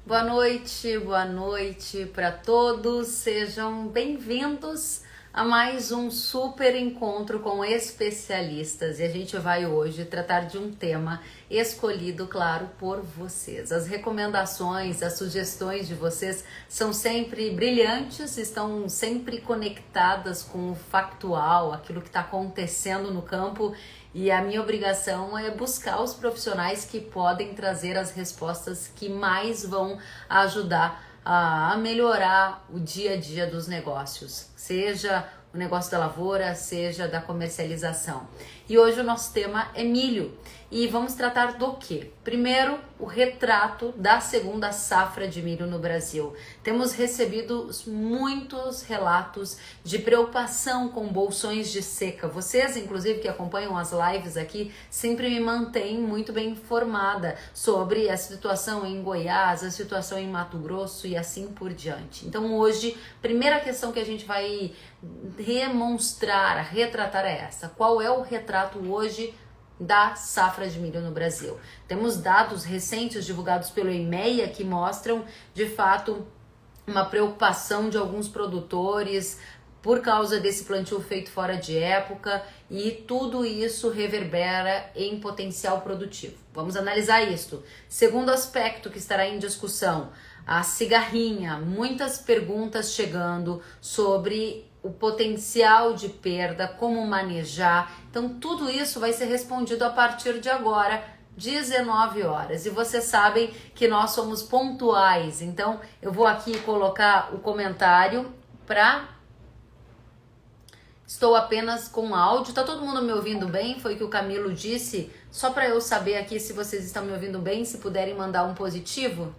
Boa noite para todos. Sejam bem-vindos a mais um super encontro com especialistas. E a gente vai hoje tratar de um tema escolhido, claro, por vocês. As recomendações, as sugestões de vocês são sempre brilhantes, estão sempre conectadas com o factual, aquilo que está acontecendo no campo. E a minha obrigação é buscar os profissionais que podem trazer as respostas que mais vão ajudar a melhorar o dia a dia dos negócios, seja o negócio da lavoura, seja da comercialização. E hoje o nosso tema é milho. E vamos tratar do quê? Primeiro, o retrato da segunda safra de milho no Brasil. Temos recebido muitos relatos de preocupação com bolsões de seca. Vocês, inclusive, que acompanham as lives aqui, sempre me mantêm muito bem informada sobre a situação em Goiás, a situação em Mato Grosso e assim por diante. Então hoje, primeira questão que a gente vai retratar é essa. Qual é o retrato hoje da safra de milho no Brasil? Temos dados recentes divulgados pelo IMEA que mostram, de fato, uma preocupação de alguns produtores por causa desse plantio feito fora de época, e tudo isso reverbera em potencial produtivo. Vamos analisar isto. Segundo aspecto que estará em discussão, a cigarrinha. Muitas perguntas chegando sobre o potencial de perda, como manejar. Então tudo isso vai ser respondido a partir de agora, 19 horas. E vocês sabem que nós somos pontuais, então eu vou aqui colocar o comentário para... Estou apenas com áudio. Tá todo mundo me ouvindo bem? Foi o que o Camilo disse. Só para eu saber aqui se vocês estão me ouvindo bem, se puderem mandar um positivo.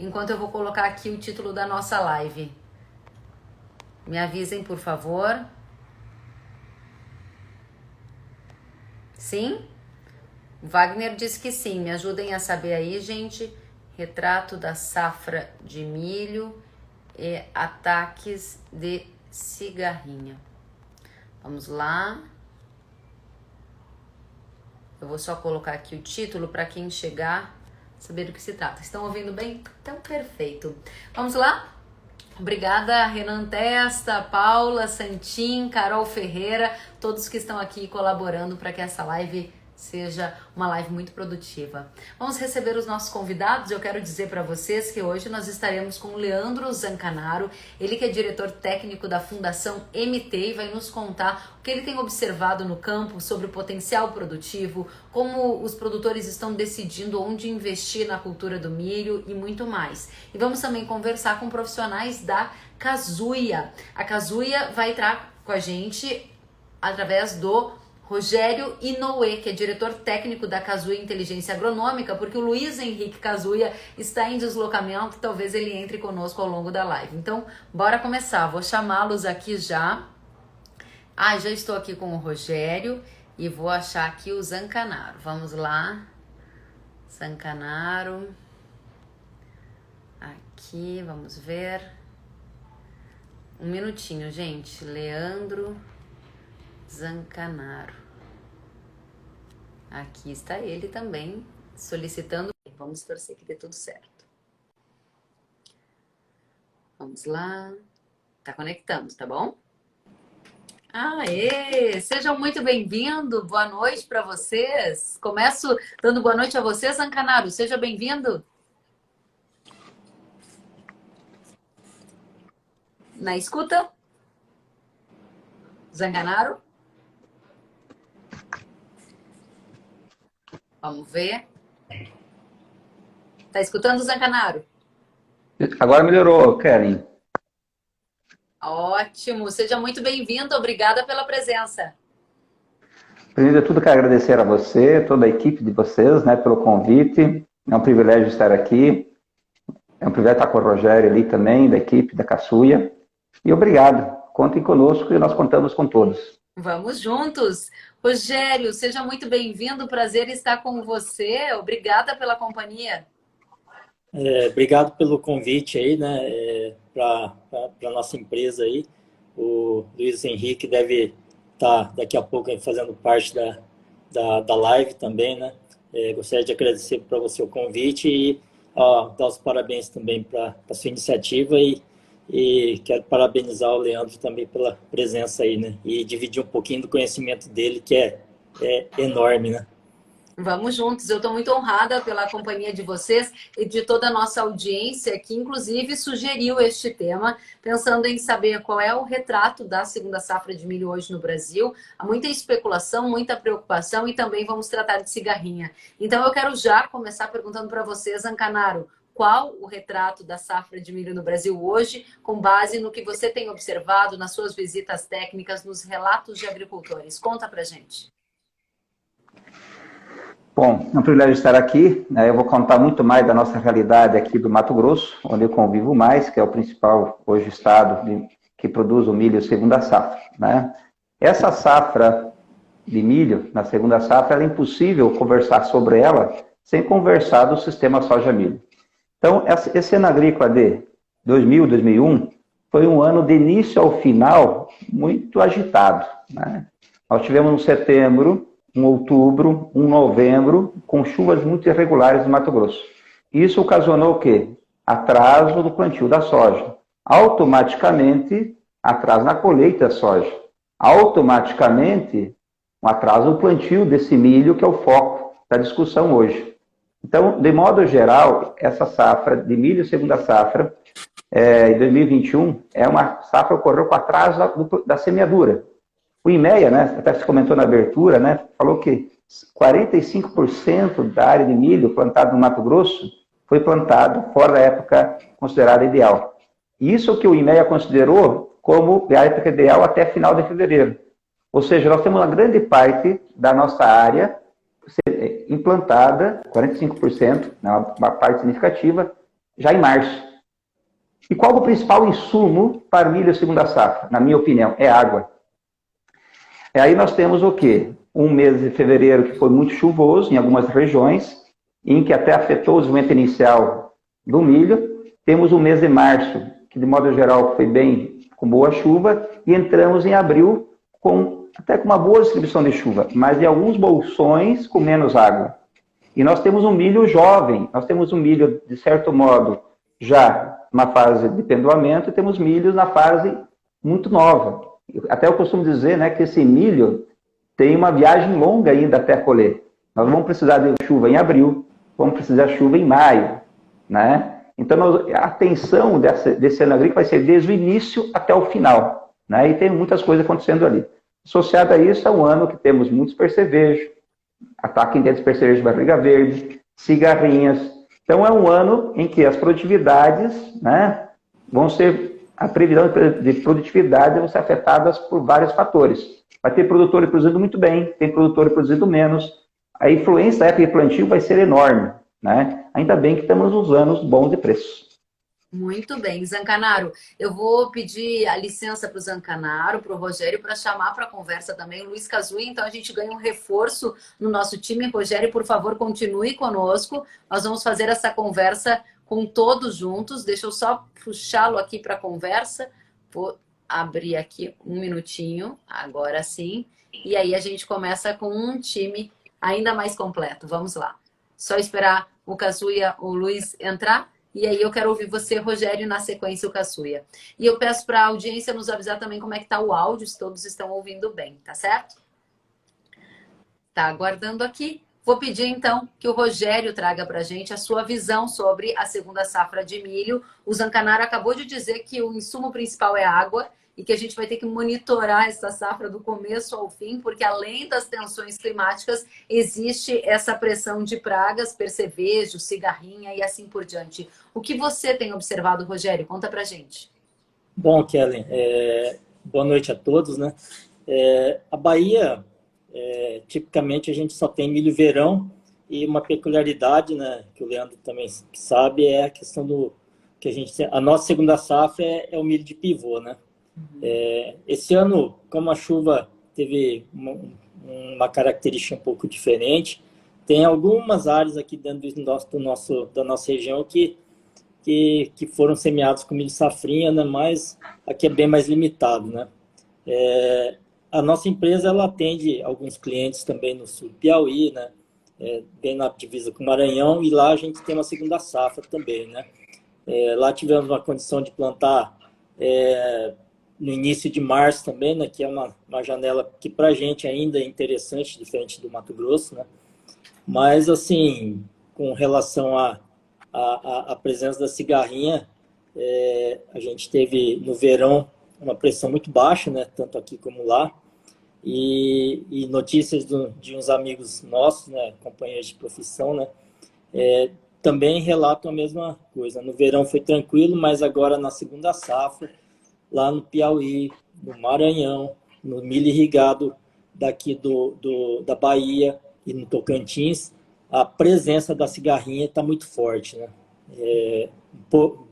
Enquanto eu vou colocar aqui o título da nossa live. Me avisem, por favor. Sim? O Wagner disse que sim. Me ajudem a saber aí, gente. Retrato da safra de milho e ataques de cigarrinha. Vamos lá. Eu vou só colocar aqui o título para quem chegar saber do que se trata. Estão ouvindo bem? Então, perfeito. Vamos lá? Obrigada, Renan Testa, Paula, Santim, Carol Ferreira, todos que estão aqui colaborando para que essa live seja uma live muito produtiva. Vamos receber os nossos convidados. Eu quero dizer para vocês que hoje nós estaremos com o Leandro Zancanaro, ele que é diretor técnico da Fundação MT e vai nos contar o que ele tem observado no campo sobre o potencial produtivo, como os produtores estão decidindo onde investir na cultura do milho e muito mais. E vamos também conversar com profissionais da Casuia. A Casuia vai entrar com a gente através do Rogério Inoue, que é diretor técnico da Casuia Inteligência Agronômica, porque o Luiz Henrique Casuia está em deslocamento, talvez ele entre conosco ao longo da live. Então, bora começar. Vou chamá-los aqui já. Já estou aqui com o Rogério e vou achar aqui o Zancanaro. Vamos lá. Zancanaro. Aqui, vamos ver. Um minutinho, gente. Leandro Zancanaro. Aqui está ele também, solicitando. Vamos torcer que dê tudo certo. Vamos lá. Tá conectando, tá bom? Aê! Sejam muito bem-vindos. Boa noite para vocês. Começo dando boa noite a você, Zancanaro. Seja bem-vindo. Na escuta? Zancanaro? Vamos ver. Tá escutando, Zancanaro? Agora melhorou, Karen. Ótimo. Seja muito bem-vindo. Obrigada pela presença. Primeiro de tudo, quero agradecer a você, toda a equipe de vocês, né, pelo convite. É um privilégio estar aqui. É um privilégio estar com o Rogério ali também, da equipe da Caçuia. E obrigado. Contem conosco e nós contamos com todos. Vamos juntos. Rogério, seja muito bem-vindo. Prazer estar com você. Obrigada pela companhia. Obrigado pelo convite aí, né, para a nossa empresa aí. O Luiz Henrique deve estar daqui a pouco fazendo parte da live também, né. Gostaria de agradecer para você o convite dar os parabéns também para a sua iniciativa e quero parabenizar o Leandro também pela presença aí, né? E dividir um pouquinho do conhecimento dele, que é enorme, né? Vamos juntos. Eu estou muito honrada pela companhia de vocês e de toda a nossa audiência, que inclusive sugeriu este tema, pensando em saber qual é o retrato da segunda safra de milho hoje no Brasil. Há muita especulação, muita preocupação e também vamos tratar de cigarrinha. Então eu quero já começar perguntando para vocês, Zancanaro, qual o retrato da safra de milho no Brasil hoje, com base no que você tem observado nas suas visitas técnicas, nos relatos de agricultores? Conta para gente. Bom, é um privilégio estar aqui, né? Eu vou contar muito mais da nossa realidade aqui do Mato Grosso, onde eu convivo mais, que é o principal hoje estado que produz o milho segunda safra, né? Essa safra de milho, na segunda safra, é impossível conversar sobre ela sem conversar do sistema soja-milho. Então, esse ano agrícola de 2000, 2001, foi um ano de início ao final muito agitado, né? Nós tivemos um setembro, um outubro, um novembro, com chuvas muito irregulares no Mato Grosso. Isso ocasionou o quê? Atraso do plantio da soja. Automaticamente, atraso na colheita da soja. Automaticamente, um atraso no plantio desse milho, que é o foco da discussão hoje. Então, de modo geral, essa safra de milho, segunda safra, em 2021, é uma safra que ocorreu com atraso da semeadura. O IMEA, né, até se comentou na abertura, né, falou que 45% da área de milho plantada no Mato Grosso foi plantado fora da época considerada ideal. Isso que o IMEA considerou como a época ideal até final de fevereiro. Ou seja, nós temos uma grande parte da nossa área implantada, 45%, né, uma parte significativa, já em março. E qual o principal insumo para milho segunda safra? Na minha opinião, é água. Aí nós temos o quê? Um mês de fevereiro que foi muito chuvoso em algumas regiões, em que até afetou o desenvolvimento inicial do milho. Temos o mês de março, que de modo geral foi bem, com boa chuva, e entramos em abril até com uma boa distribuição de chuva, mas em alguns bolsões com menos água. E nós temos um milho jovem, nós temos um milho, de certo modo, já na fase de pendoamento, e temos milhos na fase muito nova. Até eu costumo dizer, né, que esse milho tem uma viagem longa ainda até colher. Nós vamos precisar de chuva em abril, vamos precisar de chuva em maio, né? Então, a atenção desse ano agrícola vai ser desde o início até o final, né? E tem muitas coisas acontecendo ali. Associado a isso, é um ano que temos muitos percevejos, ataque em dentes percevejos de barriga verde, cigarrinhas. Então, é um ano em que as produtividades, né, a previsão de produtividade vão ser afetadas por vários fatores. Vai ter produtor produzindo muito bem, tem produtor produzindo menos. A influência da época de plantio vai ser enorme, né? Ainda bem que estamos nos anos bons de preço. Muito bem, Zancanaro. Eu vou pedir a licença para o Zancanaro, para o Rogério, para chamar para a conversa também o Luiz Cazuia. Então a gente ganha um reforço no nosso time. Rogério, por favor, continue conosco. Nós vamos fazer essa conversa com todos juntos. Deixa eu só puxá-lo aqui para a conversa. Vou abrir aqui um minutinho, agora sim. E aí a gente começa com um time ainda mais completo. Vamos lá. Só esperar o Cazuia, o Luiz entrar. E aí eu quero ouvir você, Rogério, e na sequência o Caçuia. E eu peço para a audiência nos avisar também como é que está o áudio, se todos estão ouvindo bem, tá certo? Tá aguardando aqui. Vou pedir então que o Rogério traga para a gente a sua visão sobre a segunda safra de milho. O Zancanaro acabou de dizer que o insumo principal é água e que a gente vai ter que monitorar essa safra do começo ao fim, porque além das tensões climáticas, existe essa pressão de pragas, percevejo, cigarrinha e assim por diante. O que você tem observado, Rogério? Conta pra gente. Bom, Kellen, boa noite a todos, né? A Bahia, tipicamente, a gente só tem milho verão e uma peculiaridade, né, que o Leandro também sabe, é a questão do que a nossa segunda safra é o milho de pivô, né? Esse ano, como a chuva teve uma característica um pouco diferente, tem algumas áreas aqui dentro da nossa região que foram semeados com milho safrinha, né? Mas aqui é bem mais limitado, né? A nossa empresa ela atende alguns clientes também no sul do Piauí, né? bem na divisa com o Maranhão, e lá a gente tem uma segunda safra também, né? Lá tivemos uma condição de plantar no início de março também, né? Que é uma janela que para a gente ainda é interessante, diferente do Mato Grosso, né? Mas, assim, com relação à presença da cigarrinha, a gente teve no verão uma pressão muito baixa, né? Tanto aqui como lá. E notícias de uns amigos nossos, né, companheiros de profissão, né, também relatam a mesma coisa. No verão foi tranquilo, mas agora na segunda safra, lá no Piauí, no Maranhão, no milho irrigado daqui da Bahia e no Tocantins, a presença da cigarrinha está muito forte, né?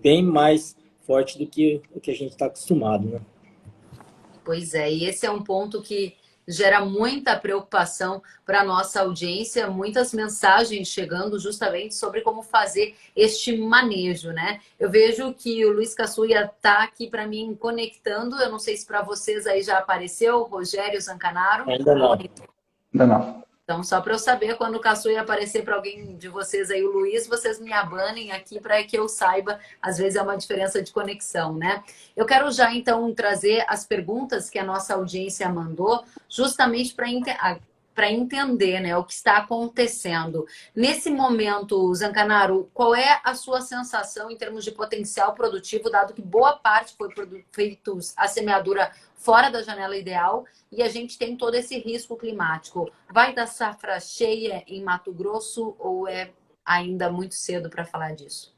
Bem mais forte do que o que a gente está acostumado, né? Pois é, e esse é um ponto que gera muita preocupação para a nossa audiência, muitas mensagens chegando justamente sobre como fazer este manejo, né? Eu vejo que o Luiz Caçuia está aqui para mim conectando, eu não sei se para vocês aí já apareceu, Rogério Zancanaro. Ainda não. Ainda não. Então, só para eu saber, quando o Caçuia aparecer para alguém de vocês aí, o Luiz, vocês me abanem aqui para que eu saiba. Às vezes é uma diferença de conexão, né? Eu quero já, então, trazer as perguntas que a nossa audiência mandou, justamente para entender, né, o que está acontecendo. Nesse momento, Zancanaro, qual é a sua sensação em termos de potencial produtivo, dado que boa parte foi feita a semeadura fora da janela ideal e a gente tem todo esse risco climático? Vai dar safra cheia em Mato Grosso ou é ainda muito cedo para falar disso?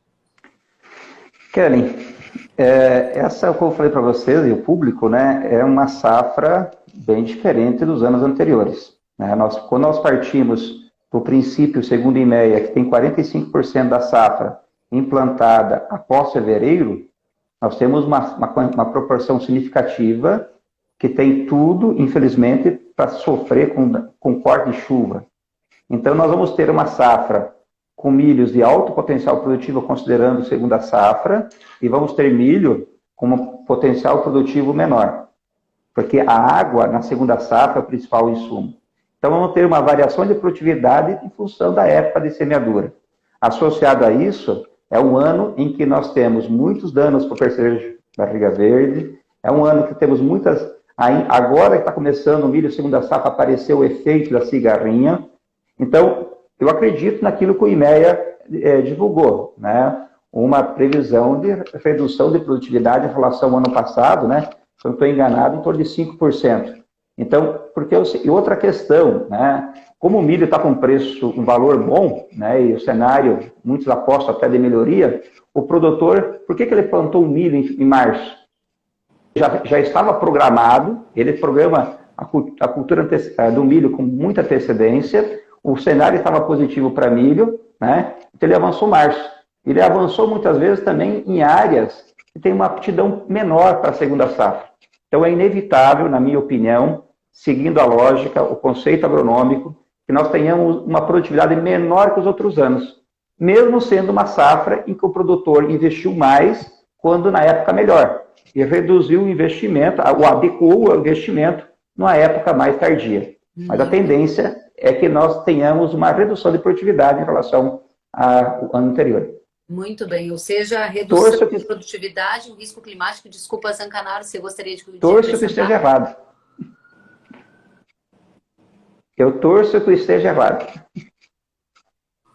Kelly, essa, como eu falei para vocês e o público, né, é uma safra bem diferente dos anos anteriores. Né? Quando nós partimos do princípio, segundo o IMEA, que tem 45% da safra implantada após fevereiro, nós temos uma proporção significativa que tem tudo, infelizmente, para sofrer com corte de chuva. Então, nós vamos ter uma safra com milhos de alto potencial produtivo, considerando segunda safra, e vamos ter milho com um potencial produtivo menor, porque a água na segunda safra é o principal insumo. Então, vamos ter uma variação de produtividade em função da época de semeadura. Associado a isso, é um ano em que nós temos muitos danos para o percevejo barriga verde, é um ano que temos muitas... Agora que está começando o milho segunda safra, apareceu o efeito da cigarrinha. Então, eu acredito naquilo que o IMEA divulgou, né? Uma previsão de redução de produtividade em relação ao ano passado, né? Se eu não estou enganado, em torno de 5%. Então, e outra questão, né? Como o milho está com um valor bom, né? E o cenário, muitos apostam até de melhoria, o produtor, por que ele plantou o milho em março? Já estava programado, ele programa a cultura do milho com muita antecedência, o cenário estava positivo para milho, né? Então ele avançou março. Ele avançou muitas vezes também em áreas que têm uma aptidão menor para a segunda safra. Então é inevitável, na minha opinião, seguindo a lógica, o conceito agronômico, que nós tenhamos uma produtividade menor que os outros anos, mesmo sendo uma safra em que o produtor investiu mais quando na época melhor, e reduziu o investimento, ou adequou o investimento numa época mais tardia. Mas a tendência é que nós tenhamos uma redução de produtividade em relação ao ano anterior. Muito bem, ou seja, redução de produtividade, o risco climático. Desculpa, Zancanaro, você gostaria de torço que esteja errado. Eu torço que esteja errado.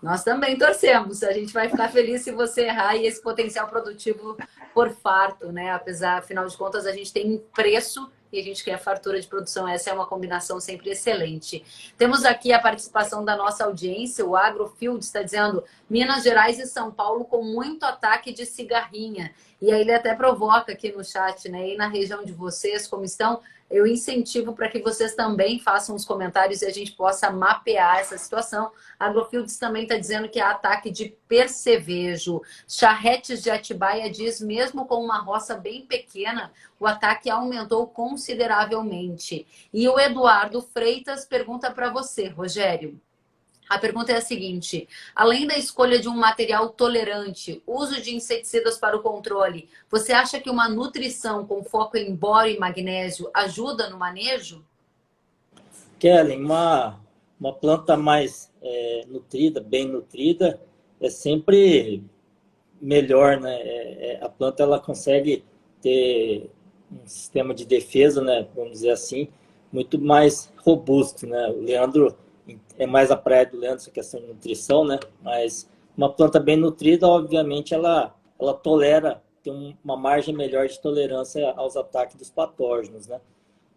Nós também torcemos. A gente vai ficar feliz se você errar e esse potencial produtivo por farto, né? Afinal de contas, a gente tem preço e a gente quer fartura de produção. Essa é uma combinação sempre excelente. Temos aqui a participação da nossa audiência. O Agrofield está dizendo: Minas Gerais e São Paulo com muito ataque de cigarrinha. E aí ele até provoca aqui no chat, né? E na região de vocês, como estão? Eu incentivo para que vocês também façam os comentários e a gente possa mapear essa situação. A Agrofields também está dizendo que há ataque de percevejo. Charretes de Atibaia diz, mesmo com uma roça bem pequena, o ataque aumentou consideravelmente. E o Eduardo Freitas pergunta para você, Rogério. A pergunta é a seguinte: além da escolha de um material tolerante, uso de inseticidas para o controle, você acha que uma nutrição com foco em boro e magnésio ajuda no manejo? Kellen, uma planta mais nutrida, bem nutrida, é sempre melhor, né? A planta ela consegue ter um sistema de defesa, né? Vamos dizer assim, muito mais robusto, né? O Leandro é mais a praia do Leandro essa questão de nutrição, né? Mas uma planta bem nutrida, obviamente, ela tolera, tem uma margem melhor de tolerância aos ataques dos patógenos, né?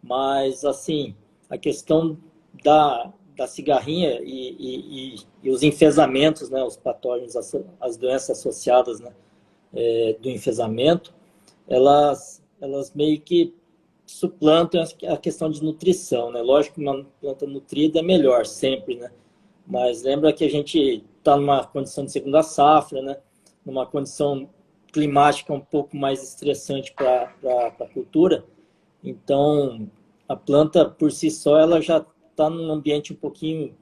Mas, assim, a questão da cigarrinha e os enfesamentos, né? Os patógenos, as doenças associadas, né? Do enfesamento, elas meio que suplantam a questão de nutrição, né? Lógico que uma planta nutrida é melhor sempre, né? Mas lembra que a gente está numa condição de segunda safra, né? Numa condição climática um pouco mais estressante para a cultura. Então, a planta por si só, ela já está num ambiente um pouquinho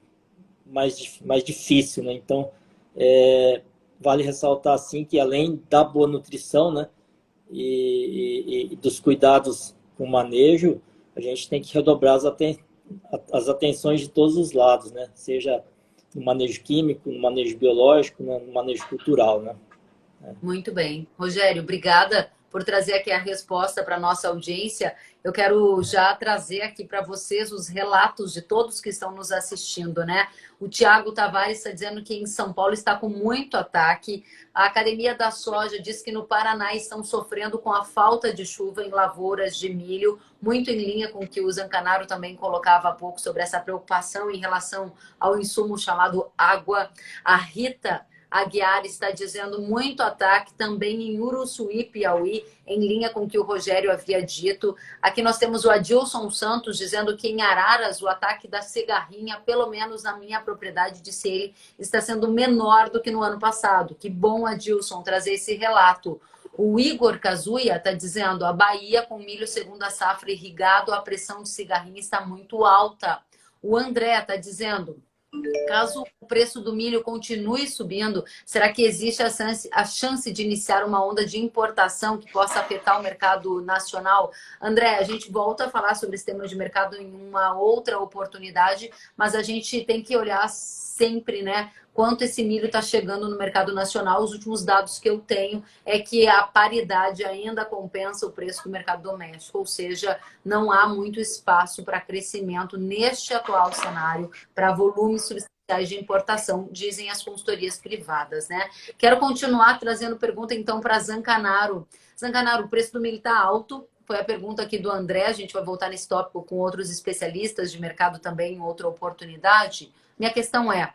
mais difícil, né? Então, vale ressaltar, assim, que além da boa nutrição, né? E dos cuidados com o manejo, a gente tem que redobrar as atenções de todos os lados, né? Seja no manejo químico, no manejo biológico, né? No manejo cultural, né? Muito bem. Rogério, obrigada por trazer aqui a resposta para a nossa audiência. Eu quero já trazer aqui para vocês os relatos de todos que estão nos assistindo, né? O Tiago Tavares está dizendo que em São Paulo está com muito ataque. A Academia da Soja diz que no Paraná estão sofrendo com a falta de chuva em lavouras de milho, muito em linha com o que o Zancanaro também colocava há pouco sobre essa preocupação em relação ao insumo chamado água. A Rita Aguiar está dizendo muito ataque também em Uruçuí, Piauí, em linha com o que o Rogério havia dito. Aqui nós temos o Adilson Santos dizendo que em Araras o ataque da cigarrinha, pelo menos na minha propriedade, disse ele, está sendo menor do que no ano passado. Que bom, Adilson, trazer esse relato. O Igor Kazuya está dizendo a Bahia com milho segunda safra irrigado, a pressão de cigarrinha está muito alta. O André está dizendo... Caso o preço do milho continue subindo, será que existe a chance de iniciar uma onda de importação que possa afetar o mercado nacional? André, a gente volta a falar sobre esse tema de mercado em uma outra oportunidade, mas a gente tem que olhar sempre, né, quanto esse milho está chegando no mercado nacional. Os últimos dados que eu tenho é que a paridade ainda compensa o preço do mercado doméstico, ou seja, não há muito espaço para crescimento neste atual cenário para volumes substanciais de importação, dizem as consultorias privadas, né? Quero continuar trazendo pergunta então para Zancanaro. Zancanaro, o preço do milho está alto? Foi a pergunta aqui do André, a gente vai voltar nesse tópico com outros especialistas de mercado também em outra oportunidade. Minha questão é,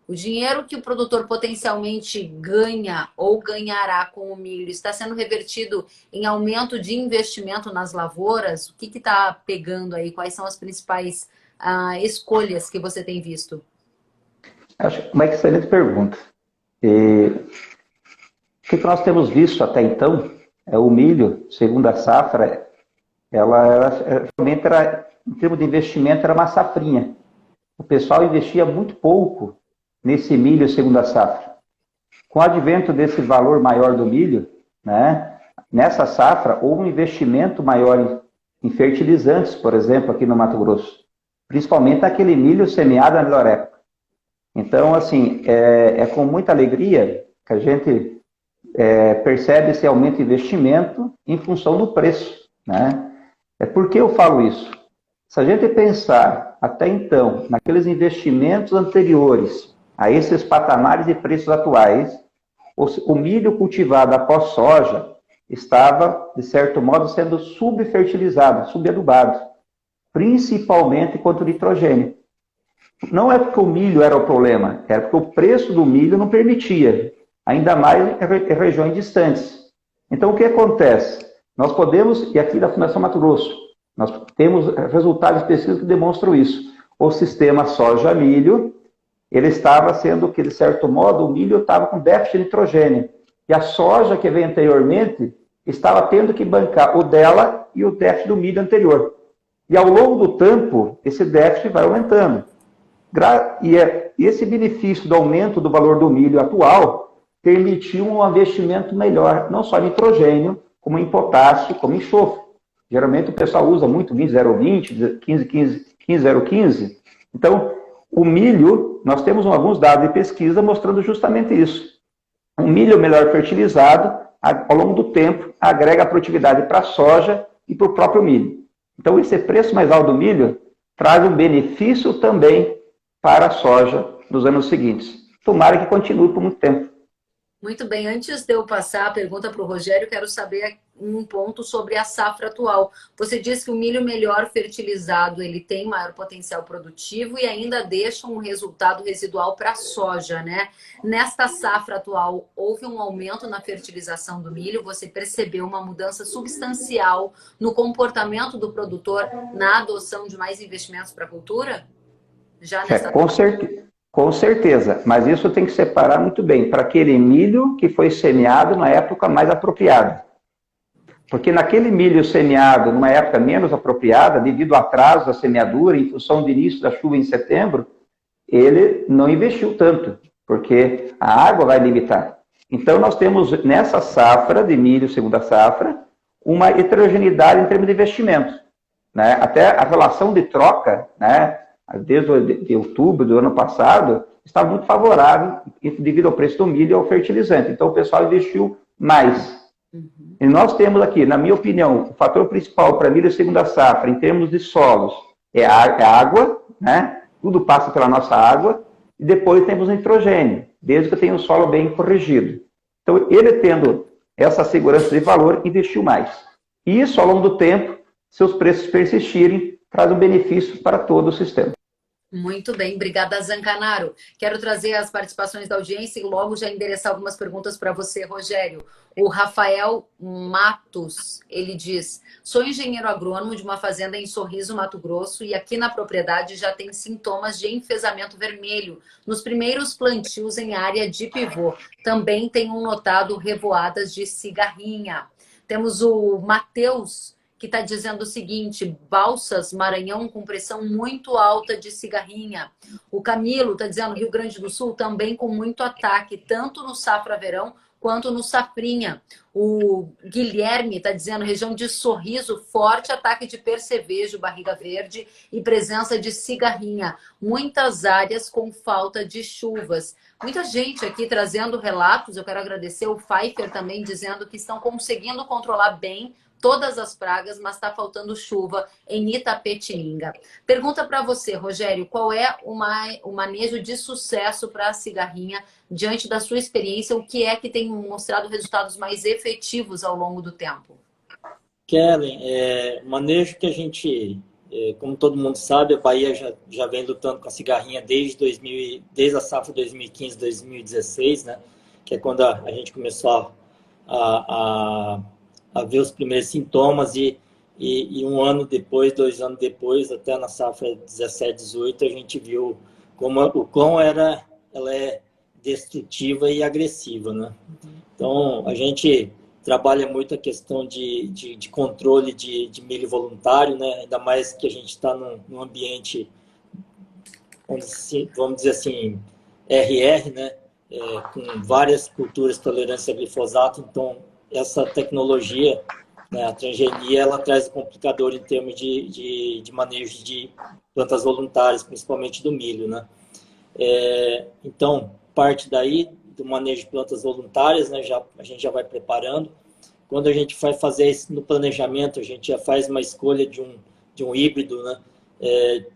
o dinheiro que o produtor potencialmente ganha ou ganhará com o milho está sendo revertido em aumento de investimento nas lavouras? O que está pegando aí? Quais são as principais escolhas que você tem visto? Acho uma excelente pergunta. O que nós temos visto até então é o milho, segundo a safra, realmente era, em termos de investimento, era uma safrinha. O pessoal investia muito pouco nesse milho segundo a safra. Com o advento desse valor maior do milho, né, nessa safra, houve um investimento maior em fertilizantes, por exemplo, aqui no Mato Grosso. Principalmente aquele milho semeado na melhor época. Então, assim, é com muita alegria que a gente percebe esse aumento de investimento em função do preço, né? Por que eu falo isso? Se a gente pensar até então naqueles investimentos anteriores a esses patamares de preços atuais, o milho cultivado após soja estava, de certo modo, sendo subfertilizado, subadubado, principalmente quanto nitrogênio. Não é porque o milho era o problema, era porque o preço do milho não permitia, ainda mais em regiões distantes. Então, o que acontece? Nós podemos, e aqui da Fundação Mato Grosso, nós temos resultados específicos que demonstram isso. O sistema soja-milho, ele estava sendo que, de certo modo, o milho estava com déficit de nitrogênio. E a soja que veio anteriormente estava tendo que bancar o dela e o déficit do milho anterior. E ao longo do tempo, esse déficit vai aumentando. E esse benefício do aumento do valor do milho atual permitiu um investimento melhor, não só em nitrogênio, como em potássio, como em enxofre. Geralmente o pessoal usa muito 20,020, 15,015. Então, O milho, nós temos alguns dados de pesquisa mostrando justamente isso. O milho melhor fertilizado, ao longo do tempo, agrega produtividade para a soja e para o próprio milho. Então, esse preço mais alto do milho traz um benefício também para a soja nos anos seguintes. Tomara que continue por muito tempo. Muito bem, antes de eu passar a pergunta para o Rogério, quero saber um ponto sobre a safra atual. Você disse que o milho melhor fertilizado ele tem maior potencial produtivo e ainda deixa um resultado residual para a soja, né? Nesta safra atual, houve um aumento na fertilização do milho? Você percebeu uma mudança substancial no comportamento do produtor na adoção de mais investimentos para a cultura? Já nesta Com certeza, mas isso tem que separar muito bem para aquele milho que foi semeado na época mais apropriada. Porque naquele milho semeado numa época menos apropriada, devido ao atraso da semeadura, em função do início da chuva em setembro, ele não investiu tanto, porque a água vai limitar. Então nós temos nessa safra de milho, segunda safra, uma heterogeneidade em termos de investimento, né? Até a relação de troca, né? Desde outubro do ano passado, está muito favorável devido ao preço do milho e ao fertilizante. Então, o pessoal investiu mais. E nós temos aqui, na minha opinião, o fator principal para milho segunda safra, em termos de solos, é a água, né? Tudo passa pela nossa água. E depois temos o nitrogênio, desde que tenha um solo bem corrigido. Então, ele tendo essa segurança de valor, investiu mais. E isso, ao longo do tempo, se os preços persistirem, traz um benefício para todo o sistema. Muito bem, obrigada, Zancanaro. Quero trazer as participações da audiência e logo já endereçar algumas perguntas para você, Rogério. O Rafael Matos, ele diz: sou engenheiro agrônomo de uma fazenda em Sorriso, Mato Grosso, e aqui na propriedade já tem sintomas de enfesamento vermelho nos primeiros plantios em área de pivô. Também tenho notado revoadas de cigarrinha. Temos o Matheus, que está dizendo o seguinte: Balsas, Maranhão, com pressão muito alta de cigarrinha. O Camilo está dizendo Rio Grande do Sul também com muito ataque, tanto no safra-verão quanto no safrinha. O Guilherme está dizendo região de Sorriso, forte ataque de percevejo, barriga verde e presença de cigarrinha. Muitas áreas com falta de chuvas. Muita gente aqui trazendo relatos. Eu quero agradecer o Pfeiffer também dizendo que estão conseguindo controlar bem todas as pragas, mas está faltando chuva em Itapetininga. Pergunta para você, Rogério, qual é o manejo de sucesso para a cigarrinha diante da sua experiência? O que é que tem mostrado resultados mais efetivos ao longo do tempo? Kellen, o manejo que a gente, como todo mundo sabe, a Bahia já vem lutando com a cigarrinha desde a safra 2015-2016, né? Que é quando a gente começou a ver os primeiros sintomas e um ano depois, 2 anos depois, até na safra 17-18, a gente viu o quão ela é destrutiva e agressiva, né? Então, a gente trabalha muito a questão de controle de milho voluntário, né? Ainda mais que a gente está num ambiente, vamos dizer assim, RR, né? Com várias culturas de tolerância a glifosato, então essa tecnologia, né, a transgenia, ela traz um complicador em termos de manejo de plantas voluntárias, principalmente do milho, né? Então, parte daí do manejo de plantas voluntárias, né, a gente já vai preparando. Quando a gente vai fazer isso no planejamento, a gente já faz uma escolha de um híbrido, né,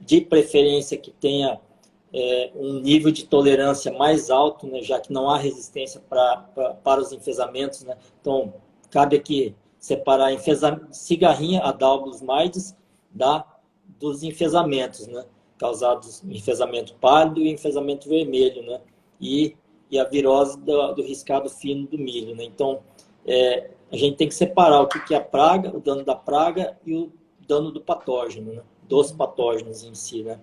de preferência que tenha um nível de tolerância mais alto, né, já que não há resistência para os enfesamentos, né? Então, cabe aqui separar cigarrinha, Adalbus maides, dos enfesamentos, né, causados enfesamento pálido e enfesamento vermelho, né, e a virose do riscado fino do milho, né? Então, a gente tem que separar o que é a praga, o dano da praga e o dano do patógeno, né, dos patógenos em si, né?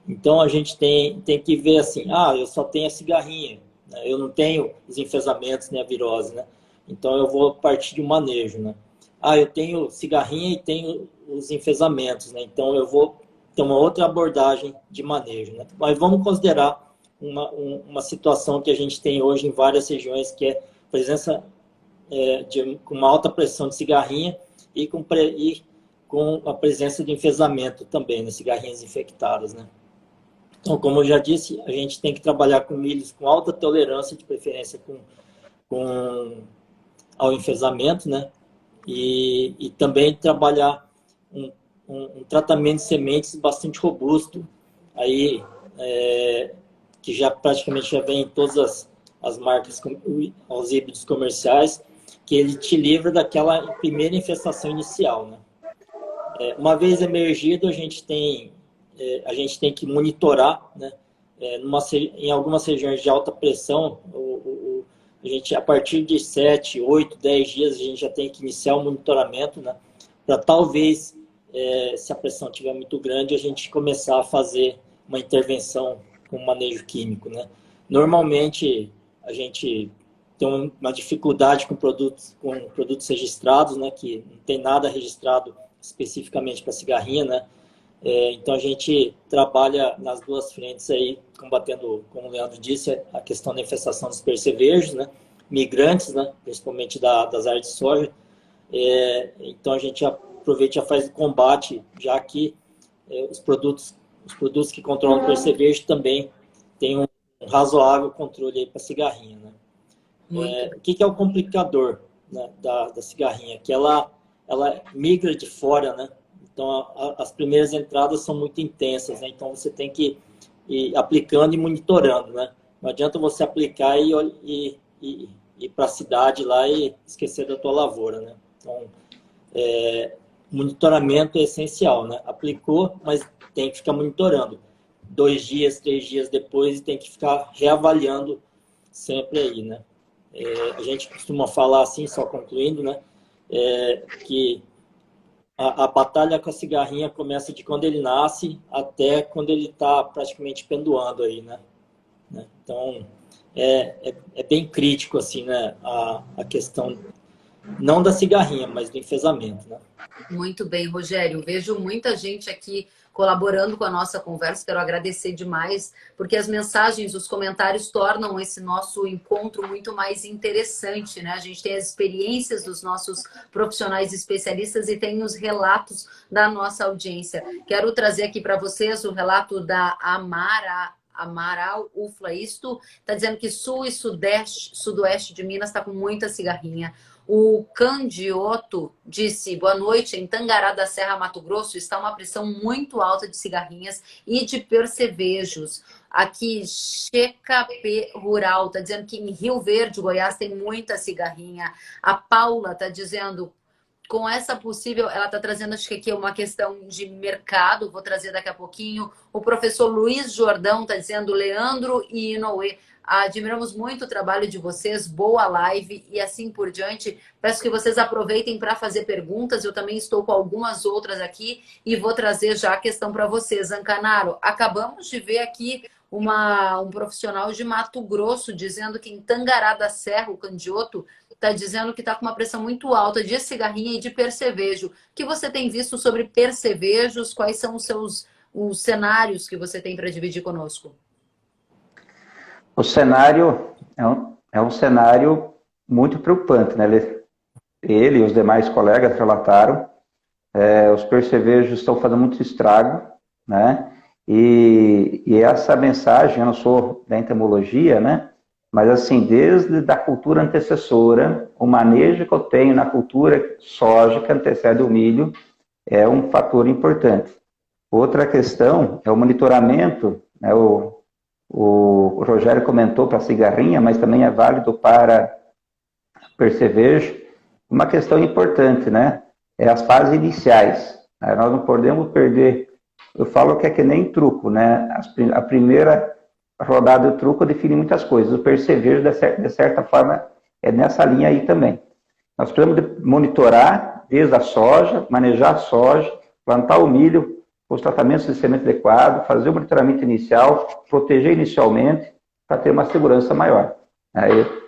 Então, a gente tem que ver assim, eu só tenho a cigarrinha, né? Eu não tenho os enfesamentos nem a virose, né? Então, eu vou partir de um manejo, né? Eu tenho cigarrinha e tenho os enfesamentos, né? Então, eu vou ter uma outra abordagem de manejo, né? Mas vamos considerar uma situação que a gente tem hoje em várias regiões, que é a presença com uma alta pressão de cigarrinha e com a presença de enfesamento também, né? Cigarrinhas infectadas, né? Então, como eu já disse, a gente tem que trabalhar com milhos com alta tolerância, de preferência com ao enfesamento, né? E também trabalhar um, um tratamento de sementes bastante robusto, aí que já praticamente já vem em todas as marcas, os híbridos comerciais, que ele te livra daquela primeira infestação inicial, né? Uma vez emergido, a gente tem que monitorar, né? Em algumas regiões de alta pressão, a gente, a partir de 7, 8, 10 dias, a gente já tem que iniciar o monitoramento, né? Para talvez, se a pressão estiver muito grande, a gente começar a fazer uma intervenção com manejo químico, né? Normalmente, a gente tem uma dificuldade com produtos registrados, né? Que não tem nada registrado especificamente para cigarrinha, né? Então a gente trabalha nas duas frentes aí, combatendo, como o Leandro disse, a questão da infestação dos percevejos, né? Migrantes, né? Principalmente das áreas de soja. Então a gente aproveita e já faz o combate, já que os produtos que controlam o percevejo também têm um razoável controle aí para a cigarrinha, né? O que é o complicador, né, da cigarrinha? Que ela migra de fora, né? Então, as primeiras entradas são muito intensas, né? Então, você tem que ir aplicando e monitorando, né? Não adianta você aplicar e ir para a cidade lá e esquecer da tua lavoura, né? Então, monitoramento é essencial, né? Aplicou, mas tem que ficar monitorando. 2 dias, 3 dias depois, tem que ficar reavaliando sempre aí, né? A gente costuma falar assim, só concluindo, né? Que a batalha com a cigarrinha começa de quando ele nasce até quando ele está praticamente pendoando aí, né? Então, é bem crítico, assim, né? A questão, não da cigarrinha, mas do enfesamento, né? Muito bem, Rogério. Vejo muita gente aqui colaborando com a nossa conversa. Quero agradecer demais, porque as mensagens, os comentários tornam esse nosso encontro muito mais interessante, né? A gente tem as experiências dos nossos profissionais especialistas e tem os relatos da nossa audiência. Quero trazer aqui para vocês o relato da Amaral Ufla. Isto está dizendo que sul e sudoeste de Minas está com muita cigarrinha. O Candioto disse, boa noite, em Tangará da Serra, Mato Grosso, está uma pressão muito alta de cigarrinhas e de percevejos. Aqui, Checa P. Rural, está dizendo que em Rio Verde, Goiás, tem muita cigarrinha. A Paula está dizendo, com essa possível, ela está trazendo, acho que aqui é uma questão de mercado, vou trazer daqui a pouquinho. O professor Luiz Jordão está dizendo, Leandro e Inoue, admiramos muito o trabalho de vocês, boa live e assim por diante. Peço que vocês aproveitem para fazer perguntas, eu também estou com algumas outras aqui e vou trazer já a questão para vocês. Zancanaro, acabamos de ver aqui um profissional de Mato Grosso dizendo que em Tangará da Serra, o Candioto, está dizendo que está com uma pressão muito alta de cigarrinha e de percevejo. O que você tem visto sobre percevejos? Quais são os cenários que você tem para dividir conosco? O cenário é um cenário muito preocupante, né? Ele e os demais colegas relataram, os percevejos estão fazendo muito estrago, né? E essa mensagem, eu não sou da entomologia, né? Mas assim, desde a cultura antecessora, o manejo que eu tenho na cultura soja que antecede o milho é um fator importante. Outra questão é o monitoramento, né? O Rogério comentou para a cigarrinha, mas também é válido para percevejo. Uma questão importante, né? É as fases iniciais. Nós não podemos perder. Eu falo que é que nem truco, né? A primeira rodada do truco define muitas coisas. O percevejo, de certa forma, é nessa linha aí também. Nós precisamos monitorar desde a soja, manejar a soja, plantar o milho, os tratamentos de semente adequado, fazer o monitoramento inicial, proteger inicialmente, para ter uma segurança maior.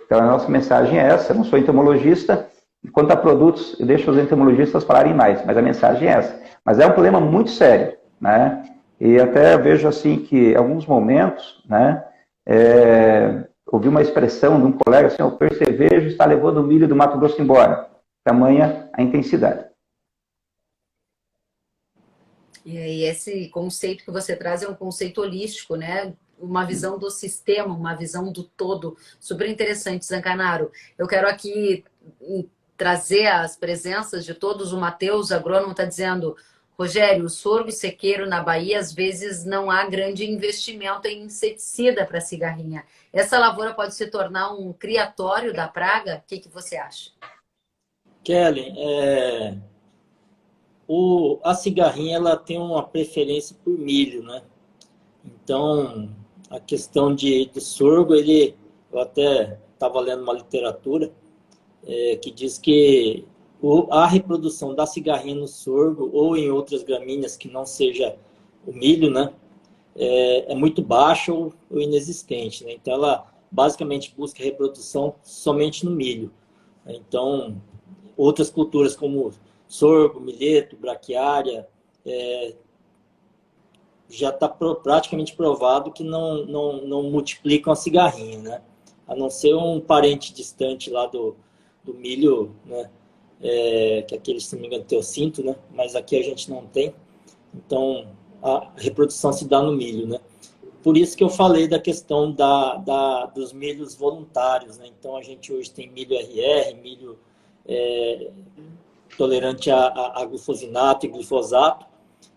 Então, a nossa mensagem é essa. Eu não sou entomologista, quanto a produtos, eu deixo os entomologistas falarem mais, mas a mensagem é essa. Mas é um problema muito sério, né? E até vejo assim que, em alguns momentos, né, ouvi uma expressão de um colega assim, o percevejo está levando o milho do Mato Grosso embora. Tamanha a intensidade. E esse conceito que você traz é um conceito holístico, né? Uma visão do sistema, uma visão do todo. Super interessante, Zancanaro. Eu quero aqui trazer as presenças de todos. O Matheus, agrônomo, está dizendo: Rogério, o sorgo sequeiro na Bahia, às vezes não há grande investimento em inseticida para cigarrinha. Essa lavoura pode se tornar um criatório da praga? O que você acha? Kelly, a cigarrinha ela tem uma preferência por milho, né? Então, a questão do sorgo, eu até estava lendo uma literatura que diz que a reprodução da cigarrinha no sorgo ou em outras gramíneas que não seja o milho, né, é muito baixa ou inexistente, né? Então, ela basicamente busca reprodução somente no milho. Então, outras culturas como sorgo, milheto, braquiária, já está praticamente provado que não multiplicam a cigarrinha, né? A não ser um parente distante lá do milho, né? Que aquele, se não me engano, teocinto, né? Mas aqui a gente não tem. Então, a reprodução se dá no milho, né? Por isso que eu falei da questão dos milhos voluntários, né? Então, a gente hoje tem milho RR, milho tolerante a glufosinato e glifosato.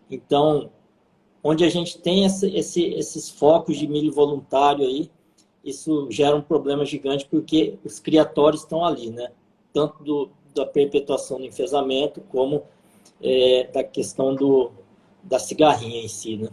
Então, onde a gente tem esses focos de milho voluntário aí, isso gera um problema gigante porque os criatórios estão ali, né? Tanto da perpetuação do enfesamento como da questão da cigarrinha em si, né?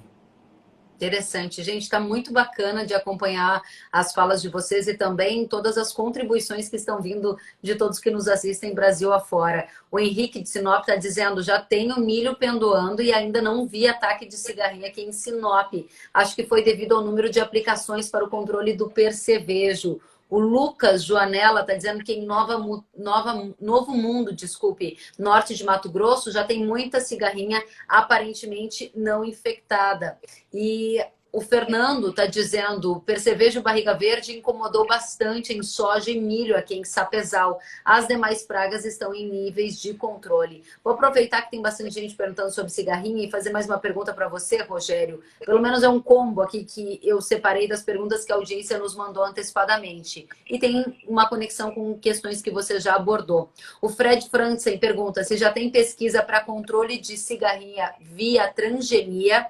Interessante, gente, está muito bacana de acompanhar as falas de vocês e também todas as contribuições que estão vindo de todos que nos assistem Brasil afora. O Henrique de Sinop está dizendo: já tenho milho pendoando e ainda não vi ataque de cigarrinha aqui em Sinop. Acho que foi devido ao número de aplicações para o controle do percevejo. O Lucas Joanella está dizendo que em Novo Mundo, desculpe, norte de Mato Grosso, já tem muita cigarrinha aparentemente não infectada. E o Fernando está dizendo: o percevejo barriga verde incomodou bastante em soja e milho aqui em Sapezal. As demais pragas estão em níveis de controle. Vou aproveitar que tem bastante gente perguntando sobre cigarrinha e fazer mais uma pergunta para você, Rogério. Pelo menos é um combo aqui que eu separei das perguntas que a audiência nos mandou antecipadamente. E tem uma conexão com questões que você já abordou. O Fred Franzen pergunta se já tem pesquisa para controle de cigarrinha via transgenia.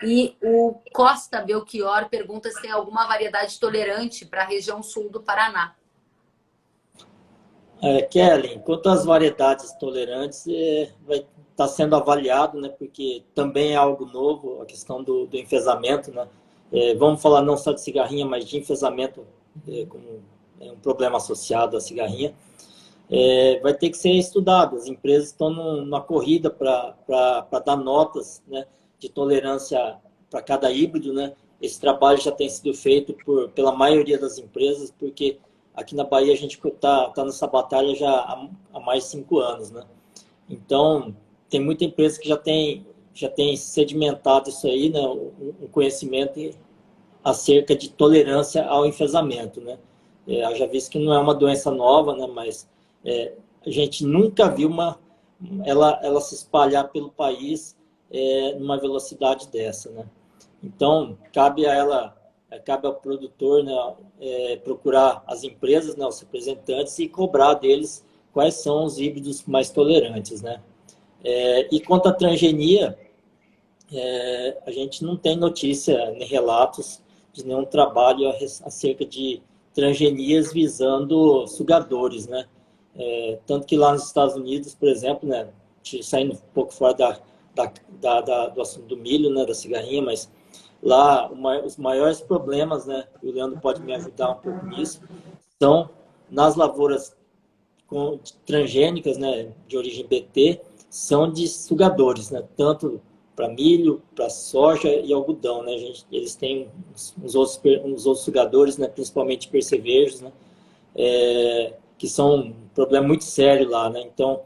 E o Costa Belchior pergunta se tem alguma variedade tolerante para a região sul do Paraná. Kelly, quanto às variedades tolerantes, vai estar sendo avaliado, né? Porque também é algo novo, a questão do enfesamento, né? Vamos falar não só de cigarrinha, mas de enfesamento como um problema associado à cigarrinha. Vai ter que ser estudado. As empresas estão na corrida para dar notas, né, de tolerância para cada híbrido, né? Esse trabalho já tem sido feito pela maioria das empresas, porque aqui na Bahia a gente está nessa batalha já há mais de 5 anos, né? Então, tem muita empresa que já tem sedimentado isso aí, né? Um conhecimento acerca de tolerância ao enfesamento, né? Já visto que não é uma doença nova, né? Mas a gente nunca viu ela se espalhar pelo país numa velocidade dessa, né? Então, cabe ao produtor, né, procurar as empresas, né, os representantes, e cobrar deles quais são os híbridos mais tolerantes, né? E quanto à transgenia, a gente não tem notícia nem relatos de nenhum trabalho acerca de transgenias visando sugadores, né? Tanto que lá nos Estados Unidos, por exemplo, né, saindo um pouco fora do assunto do milho, né, da cigarrinha, mas lá os maiores problemas, né, e o Leandro pode me ajudar um pouco nisso, são nas lavouras transgênicas, né, de origem BT, são de sugadores, né, tanto para milho, para soja e algodão, né, eles têm uns outros sugadores, né, principalmente percevejos, né, que são um problema muito sério lá, né, então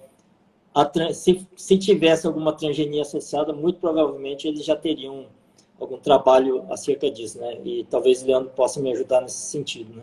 se tivesse alguma transgenia associada, muito provavelmente eles já teriam algum trabalho acerca disso, né? E talvez o Leandro possa me ajudar nesse sentido, né?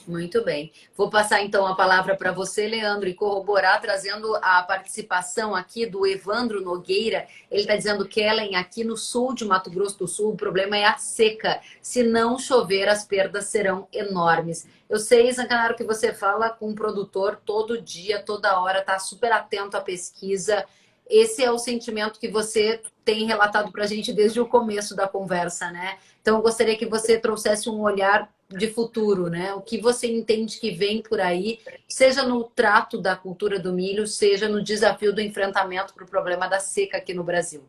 Muito bem. Vou passar então a palavra para você, Leandro, e corroborar, trazendo a participação aqui do Evandro Nogueira. Ele está dizendo, Kellen, aqui no sul de Mato Grosso do Sul, o problema é a seca. Se não chover, as perdas serão enormes. Eu sei, Zancanaro, que você fala com o produtor todo dia, toda hora, está super atento à pesquisa. Esse é o sentimento que você tem relatado para a gente desde o começo da conversa, né? Então, eu gostaria que você trouxesse um olhar de futuro, né? O que você entende que vem por aí, seja no trato da cultura do milho, seja no desafio do enfrentamento para o problema da seca aqui no Brasil.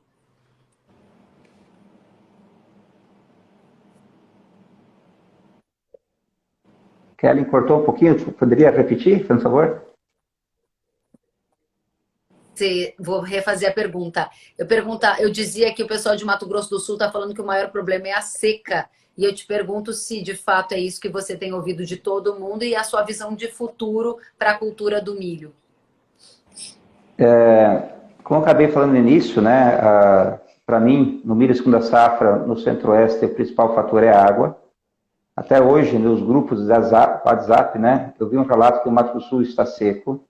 Kellen cortou um pouquinho, poderia repetir, por favor? Vou refazer a pergunta. Eu dizia que o pessoal de Mato Grosso do Sul está falando que o maior problema é a seca. E eu te pergunto se de fato é isso que você tem ouvido de todo mundo e a sua visão de futuro para a cultura do milho. Como eu acabei falando no início, né, para mim, no milho segunda safra, no centro-oeste, o principal fator é a água. Até hoje, nos grupos de WhatsApp, né, eu vi um relato que o Mato Grosso do Sul está seco.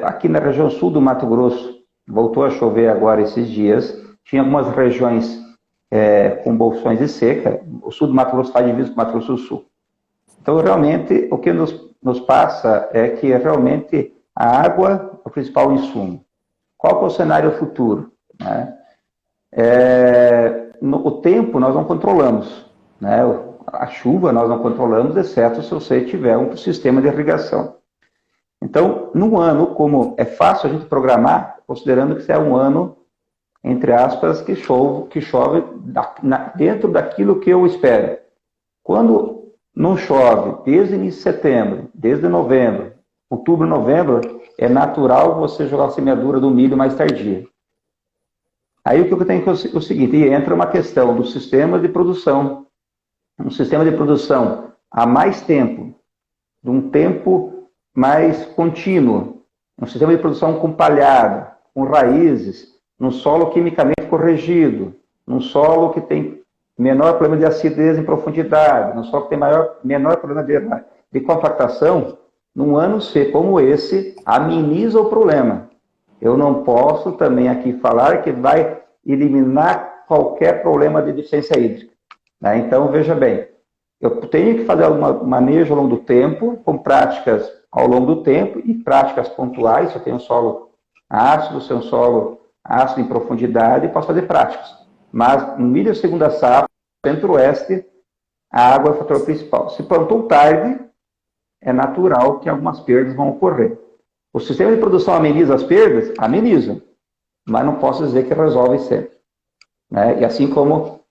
Aqui na região sul do Mato Grosso, voltou a chover agora esses dias. Tinha algumas regiões com bolsões de seca. O sul do Mato Grosso faz divisa com o Mato Grosso do Sul. Então, realmente, o que nos passa é que realmente a água é o principal insumo. Qual que é o cenário futuro? Né? O tempo nós não controlamos. Né? A chuva nós não controlamos, exceto se você tiver um sistema de irrigação. Então, num ano, como é fácil a gente programar, considerando que é um ano, entre aspas, que chove dentro daquilo que eu espero. Quando não chove, desde início de setembro, desde novembro, outubro, novembro, é natural você jogar a semeadura do milho mais tardia. Aí o que eu tenho que é o seguinte, entra uma questão do sistema de produção. Um sistema de produção há mais tempo, de um tempo mais contínuo, um sistema de produção com palhada, com raízes, num solo quimicamente corrigido, num solo que tem menor problema de acidez em profundidade, num solo que tem menor problema de compactação, num ano seco como esse, ameniza o problema. Eu não posso também aqui falar que vai eliminar qualquer problema de deficiência hídrica. Né? Então, veja bem, eu tenho que fazer um manejo ao longo do tempo, com práticas ao longo do tempo e práticas pontuais. Se eu tenho um solo ácido, se é um solo ácido em profundidade, posso fazer práticas. Mas no milho segunda safra, centro-oeste, a água é o fator principal. Se plantou tarde, é natural que algumas perdas vão ocorrer. O sistema de produção ameniza as perdas? Ameniza. Mas não posso dizer que resolve sempre. Né? E assim como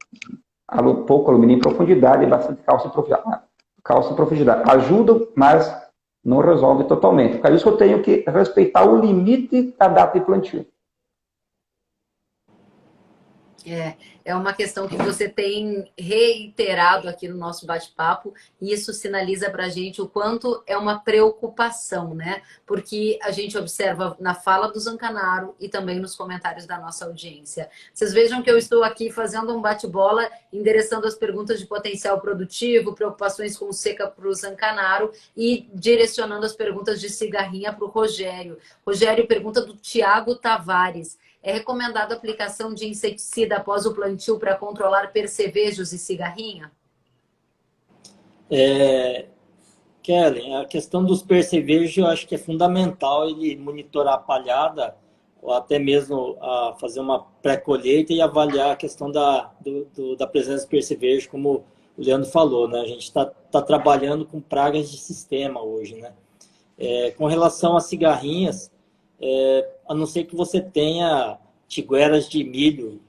pouco alumínio em profundidade e bastante cálcio em profundidade. Ajuda, mas não resolve totalmente. Por isso eu tenho que respeitar o limite da data de plantio. É uma questão que você tem reiterado aqui no nosso bate-papo e isso sinaliza para a gente o quanto é uma preocupação, né? Porque a gente observa na fala do Zancanaro e também nos comentários da nossa audiência. Vocês vejam que eu estou aqui fazendo um bate-bola, endereçando as perguntas de potencial produtivo, preocupações com seca para o Zancanaro e direcionando as perguntas de cigarrinha para o Rogério. Rogério pergunta do Tiago Tavares. É recomendada a aplicação de inseticida após o plantio para controlar percevejos e cigarrinha? Kellen, a questão dos percevejos eu acho que é fundamental ele monitorar a palhada ou até mesmo fazer uma pré-colheita e avaliar a questão da presença de percevejo, como o Leandro falou, né? A gente está trabalhando com pragas de sistema hoje, né? Com relação às cigarrinhas, a não ser que você tenha tigueras de milho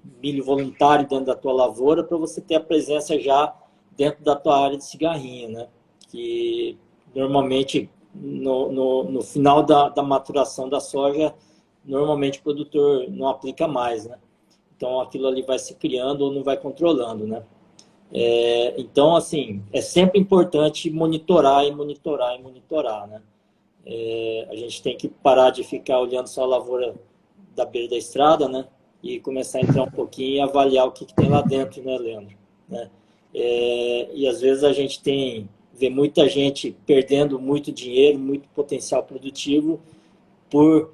voluntário dentro da tua lavoura, para você ter a presença já dentro da tua área de cigarrinha, né? Que normalmente no final da maturação da soja, normalmente o produtor não aplica mais, né? Então aquilo ali vai se criando ou não vai controlando, né? Então, assim, é sempre importante monitorar, né? A gente tem que parar de ficar olhando só a lavoura da beira da estrada, né? E começar a entrar um pouquinho e avaliar o que tem lá dentro, né, Leandro? Né? E às vezes a gente tem vê muita gente perdendo muito dinheiro, muito potencial produtivo por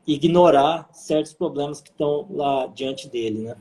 ignorar certos problemas que estão lá diante dele, né?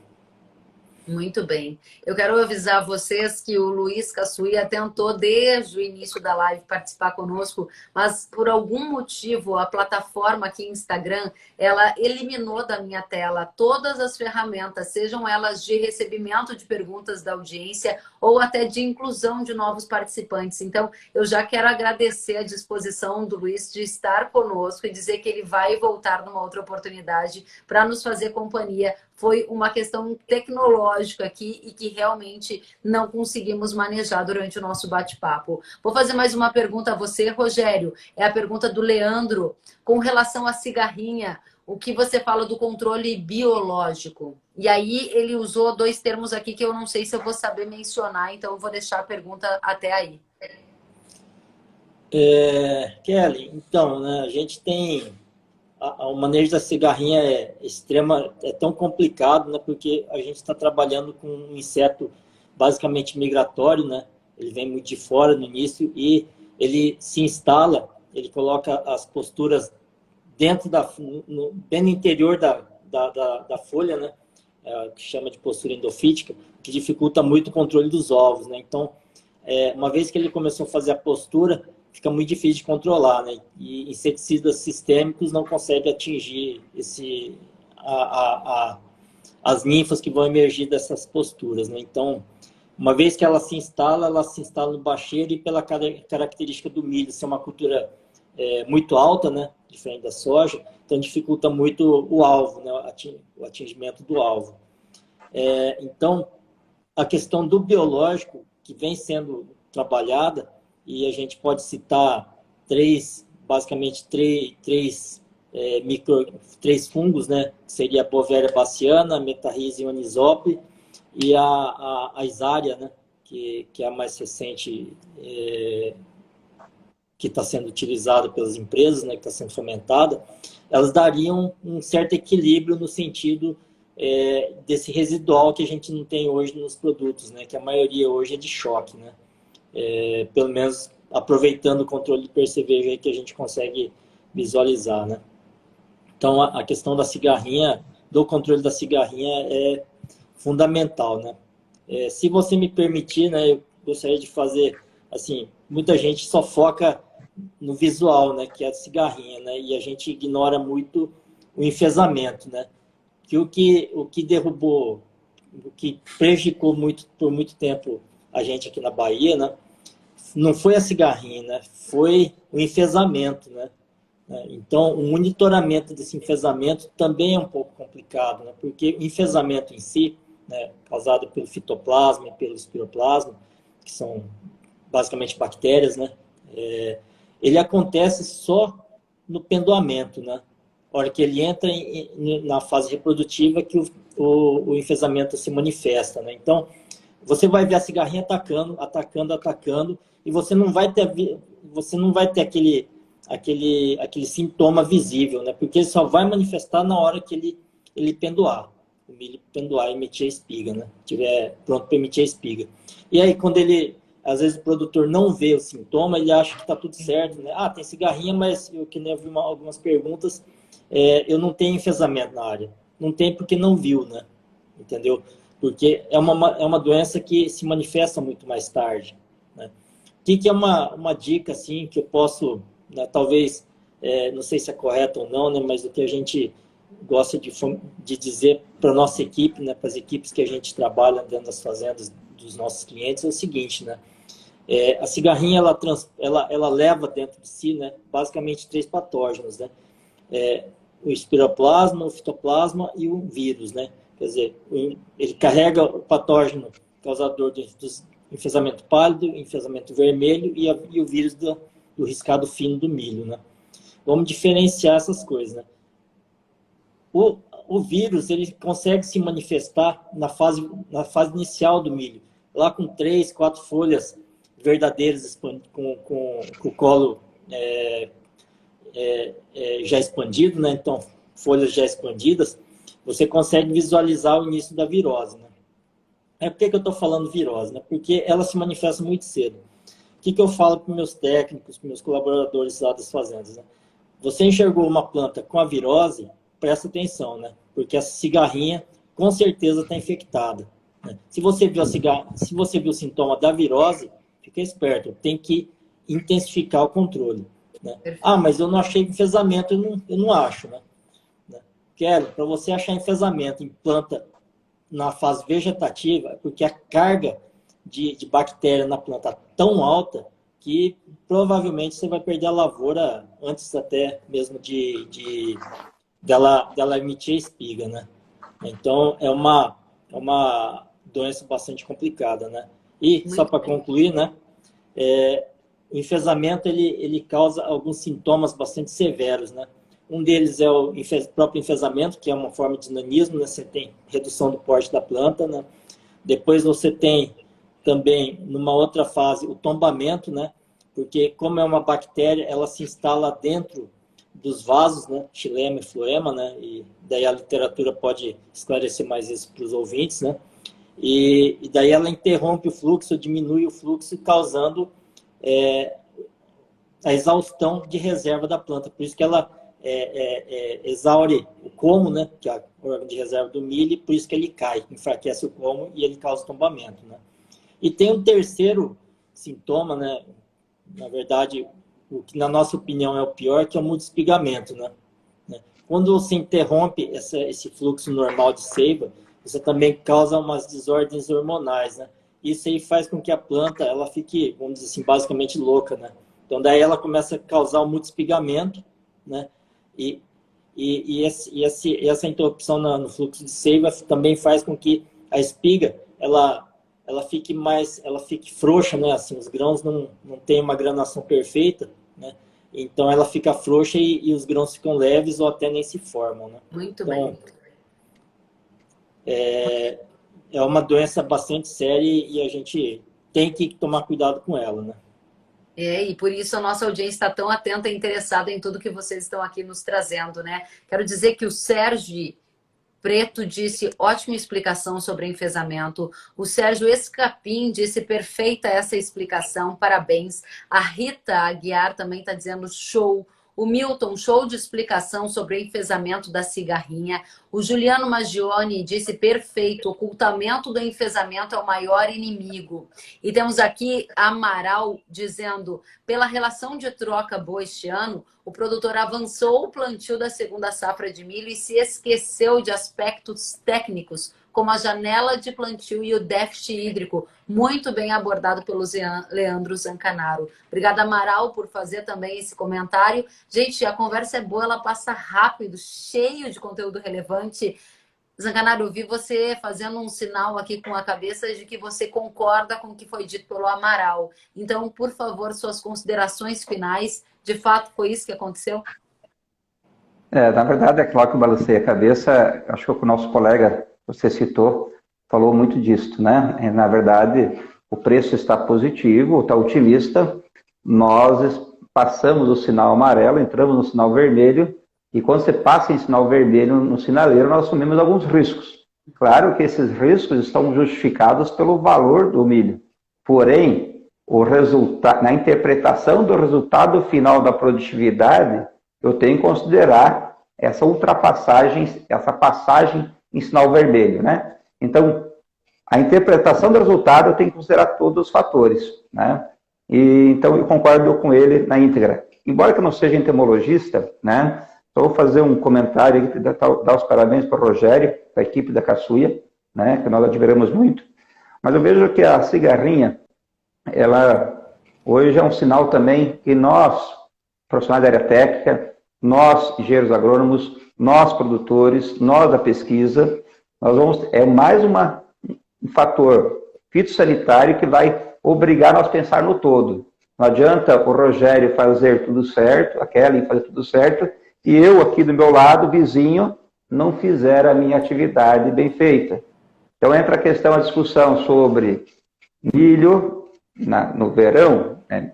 Muito bem. Eu quero avisar vocês que o Luiz Caçuia tentou desde o início da live participar conosco, mas por algum motivo a plataforma aqui Instagram, ela eliminou da minha tela todas as ferramentas, sejam elas de recebimento de perguntas da audiência ou até de inclusão de novos participantes. Então, eu já quero agradecer a disposição do Luiz de estar conosco e dizer que ele vai voltar numa outra oportunidade para nos fazer companhia. Foi uma questão tecnológica aqui e que realmente não conseguimos manejar durante o nosso bate-papo. Vou fazer mais uma pergunta a você, Rogério. É a pergunta do Leandro, com relação à cigarrinha. O que você fala do controle biológico? E aí ele usou 2 termos aqui que eu não sei se eu vou saber mencionar, então eu vou deixar a pergunta até aí. Kelly, então, né, a gente tem... O manejo da cigarrinha é tão complicado, né? Porque a gente está trabalhando com um inseto basicamente migratório, né? Ele vem muito de fora no início e ele se instala, ele coloca as posturas dentro bem no interior da folha, né? Que chama de postura endofítica, que dificulta muito o controle dos ovos, né? Então, uma vez que ele começou a fazer a postura, fica muito difícil de controlar, né? E inseticidas sistêmicos não conseguem atingir as ninfas que vão emergir dessas posturas, né? Então, uma vez que ela se instala no bacheiro e pela característica do milho ser uma cultura muito alta, né? Diferente da soja, então dificulta muito o alvo, né? O atingimento do alvo. Então, a questão do biológico, que vem sendo trabalhada, e a gente pode citar basicamente três fungos, né? Que seria a Bovéria baciana, a Metarrhizium anisople e a Aizária, né? Que é a mais recente que está sendo utilizada pelas empresas, né? Que está sendo fomentada. Elas dariam um certo equilíbrio no sentido desse residual que a gente não tem hoje nos produtos, né? Que a maioria hoje é de choque, né? Pelo menos aproveitando o controle de percevejo aí que a gente consegue visualizar, né? Então, a questão da cigarrinha, do controle da cigarrinha é fundamental, né? Se você me permitir, né, eu gostaria de fazer, assim, muita gente só foca no visual, né, que é a cigarrinha, né? E a gente ignora muito o enfesamento, né? Que o que derrubou, o que prejudicou muito, por muito tempo a gente aqui na Bahia, né? Não foi a cigarrinha, né? Foi o enfesamento, né? Então, o monitoramento desse enfesamento também é um pouco complicado, né? Porque o enfesamento em si, né, causado pelo fitoplasma e pelo espiroplasma, que são basicamente bactérias, né? Ele acontece só no pendoamento, né? A hora que ele entra na fase reprodutiva que o enfesamento se manifesta, né? Então, você vai ver a cigarrinha atacando, e você não vai ter aquele sintoma visível, né? Porque ele só vai manifestar na hora que ele pendoar, o milho pendoar e emitir a espiga, né? Tiver pronto para emitir a espiga. E aí, quando às vezes o produtor não vê o sintoma, ele acha que está tudo certo, né? Tem cigarrinha, mas eu que nem eu vi algumas perguntas, eu não tenho enfesamento na área. Não tem porque não viu, né? Entendeu? Porque é uma doença que se manifesta muito mais tarde, né? O que é uma dica, assim, que eu posso, né, talvez, não sei se é correto ou não, né, mas o que a gente gosta de dizer para a nossa equipe, né, para as equipes que a gente trabalha dentro das fazendas dos nossos clientes, é o seguinte, né? A cigarrinha, ela leva dentro de si, né, basicamente 3 patógenos, né? O espiroplasma, o fitoplasma e o vírus, né? Quer dizer, ele carrega o patógeno causador do enfesamento pálido, enfesamento vermelho e o vírus do riscado fino do milho, né? Vamos diferenciar essas coisas, né? O vírus, ele consegue se manifestar na fase inicial do milho, lá com 3, 4 folhas verdadeiras com o colo já expandido, né? Então, folhas já expandidas, você consegue visualizar o início da virose, né? Por que eu estou falando virose? Né? Porque ela se manifesta muito cedo. O que eu falo para os meus técnicos, para os meus colaboradores lá das fazendas? Né? Você enxergou uma planta com a virose, presta atenção, né? Porque essa cigarrinha com certeza está infectada. Né? Se você viu o sintoma da virose, fica esperto, tem que intensificar o controle. Né? Mas eu não achei enfesamento, eu não acho. Né? Quero, para você achar enfesamento em planta na fase vegetativa, é porque a carga de bactéria na planta está tão alta que provavelmente você vai perder a lavoura antes até mesmo dela emitir a espiga, né? Então, é uma doença bastante complicada, né? E, muito só para concluir, né? O enfesamento, ele causa alguns sintomas bastante severos, né? Um deles é o próprio enfesamento, que é uma forma de nanismo, né? Você tem redução do porte da planta, né? Depois você tem também, numa outra fase, o tombamento, né? Porque como é uma bactéria, ela se instala dentro dos vasos, né? Xilema e floema, né? E daí a literatura pode esclarecer mais isso para os ouvintes, né? E daí ela interrompe o fluxo, diminui o fluxo, causando a exaustão de reserva da planta. Por isso que ela exaure o colmo, né? Que é o órgão de reserva do milho, e por isso que ele cai, enfraquece o colmo e ele causa tombamento, né? E tem um terceiro sintoma, né? Na verdade, o que na nossa opinião é o pior, que é o multiespigamento, né? Quando você interrompe esse fluxo normal de seiva, você também causa umas desordens hormonais, né? Isso aí faz com que a planta ela fique, vamos dizer assim, basicamente louca, né? Então daí ela começa a causar o multiespigamento, né? E essa interrupção no fluxo de seiva também faz com que a espiga ela fique frouxa, né? Assim, os grãos não têm uma granação perfeita, né? Então ela fica frouxa e os grãos ficam leves ou até nem se formam, né? Muito então, bem. É uma doença bastante séria e a gente tem que tomar cuidado com ela, né? E por isso a nossa audiência está tão atenta e interessada em tudo que vocês estão aqui nos trazendo, né? Quero dizer que o Sérgio Preto disse ótima explicação sobre enfesamento. O Sérgio Escapim disse perfeita essa explicação, parabéns. A Rita Aguiar também está dizendo show. O Milton, show de explicação sobre enfesamento da cigarrinha. O Juliano Maggioni disse perfeito, ocultamento do enfesamento é o maior inimigo. E temos aqui a Amaral dizendo, pela relação de troca boa este ano, o produtor avançou o plantio da segunda safra de milho e se esqueceu de aspectos técnicos, como a janela de plantio e o déficit hídrico, muito bem abordado pelo Leandro Zancanaro. Obrigada, Amaral, por fazer também esse comentário. Gente, a conversa é boa, ela passa rápido, cheio de conteúdo relevante. Zancanaro, eu vi você fazendo um sinal aqui com a cabeça de que você concorda com o que foi dito pelo Amaral. Então, por favor, suas considerações finais. De fato, foi isso que aconteceu? Na verdade, é claro que eu balancei a cabeça. Acho que o nosso colega, você citou, falou muito disso, né? Na verdade, o preço está positivo, está otimista. Nós passamos o sinal amarelo, entramos no sinal vermelho, e quando você passa em sinal vermelho no sinaleiro, nós assumimos alguns riscos. Claro que esses riscos estão justificados pelo valor do milho. Porém, na interpretação do resultado final da produtividade, eu tenho que considerar essa ultrapassagem, essa passagem em sinal vermelho, né? Então, a interpretação do resultado eu tenho que considerar todos os fatores, né? Então, eu concordo com ele na íntegra. Embora que eu não seja entomologista, né? Só vou fazer um comentário aqui, dar os parabéns para o Rogério, para a equipe da Caçuia, né? Que nós admiramos muito. Mas eu vejo que a cigarrinha, ela hoje é um sinal também que nós, profissionais da área técnica, nós, engenheiros agrônomos, nós, produtores, nós da pesquisa, é mais um fator fitossanitário que vai obrigar nós a pensar no todo. Não adianta o Rogério fazer tudo certo, a Kelly fazer tudo certo, e eu aqui do meu lado, vizinho, não fizer a minha atividade bem feita. Então entra a questão, a discussão sobre milho no verão, né?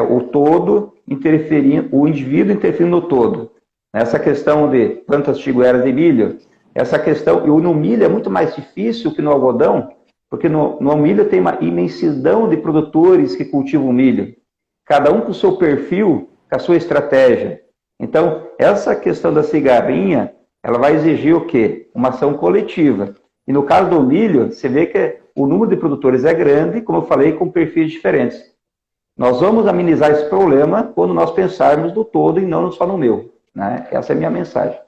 O todo interferindo, o indivíduo interferindo no todo. Essa questão de plantas tigueras de milho, essa questão, e no milho é muito mais difícil que no algodão, Porque no milho tem uma imensidão de produtores que cultivam milho, cada um com o seu perfil, com a sua estratégia. Então, essa questão da cigarrinha, ela vai exigir o quê? Uma ação coletiva. E no caso do milho, você vê que o número de produtores é grande, como eu falei, com perfis diferentes. Nós vamos amenizar esse problema quando nós pensarmos do todo e não só no meu, né? Essa é a minha mensagem.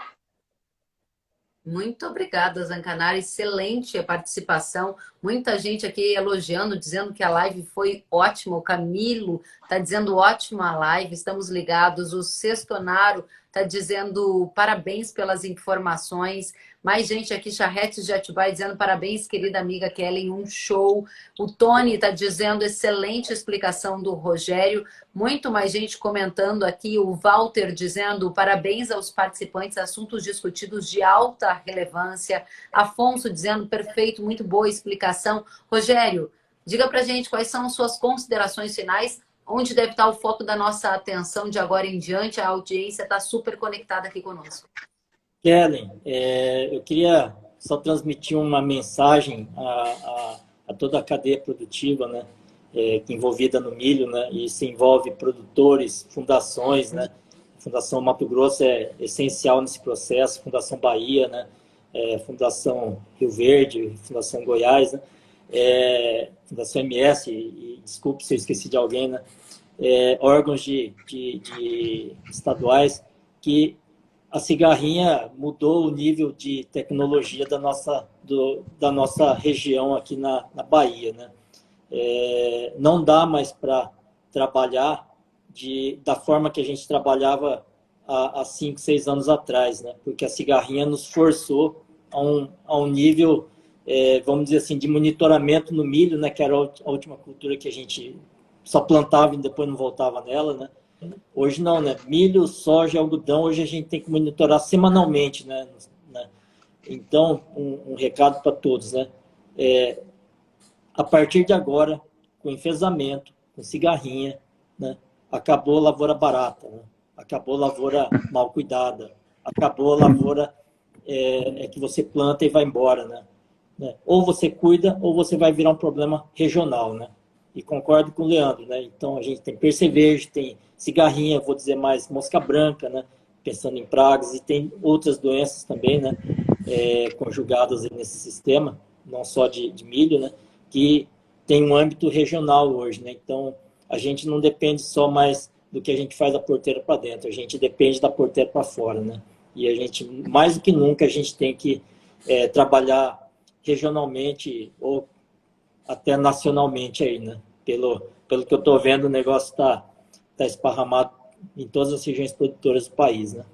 Muito obrigada, Zancanaro. Excelente a participação. Muita gente aqui elogiando, dizendo que a live foi ótima. O Camilo está dizendo ótima a live. Estamos ligados. O Sextonaro está dizendo parabéns pelas informações. Mais gente aqui, Charretes de Atibaia, dizendo parabéns, querida amiga Kellen, um show. O Tony está dizendo excelente explicação do Rogério. Muito mais gente comentando aqui. O Walter dizendo parabéns aos participantes, assuntos discutidos de alta relevância. Afonso dizendo perfeito, muito boa explicação. Rogério, diga pra gente quais são suas considerações finais, onde deve estar o foco da nossa atenção de agora em diante. A audiência está super conectada aqui conosco. Kellen, eu queria só transmitir uma mensagem a toda a cadeia produtiva, né, envolvida no milho, né, e isso envolve produtores, fundações, né, a Fundação Mato Grosso é essencial nesse processo, Fundação Bahia, né, Fundação Rio Verde, Fundação Goiás, né, Fundação MS, e desculpe se eu esqueci de alguém, né, órgãos de estaduais que a cigarrinha mudou o nível de tecnologia da nossa região aqui na Bahia, né? Não dá mais para trabalhar da forma que a gente trabalhava há 5, 6 anos atrás, né? Porque a cigarrinha nos forçou a um nível, vamos dizer assim, de monitoramento no milho, né? Que era a última cultura que a gente só plantava e depois não voltava nela, né? Hoje não, né? Milho, soja, algodão, hoje a gente tem que monitorar semanalmente, né? Então, um recado para todos, né? A partir de agora, com enfesamento, com cigarrinha, né? Acabou a lavoura barata, né? Acabou a lavoura mal cuidada, acabou a lavoura que você planta e vai embora, né? Ou você cuida, ou você vai virar um problema regional, né? E concordo com o Leandro, né? Então, a gente tem percevejo, tem cigarrinha, vou dizer mais mosca branca, né? Pensando em pragas, e tem outras doenças também, né? Conjugadas nesse sistema, não só de milho, né? Que tem um âmbito regional hoje, né? Então, a gente não depende só mais do que a gente faz da porteira para dentro, a gente depende da porteira para fora, né? E a gente, mais do que nunca, a gente tem que trabalhar regionalmente ou até nacionalmente aí, né? Pelo que eu estou vendo, o negócio está esparramado em todas as regiões produtoras do país, né?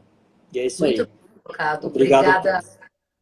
E é isso aí. Muito colocado. Obrigado.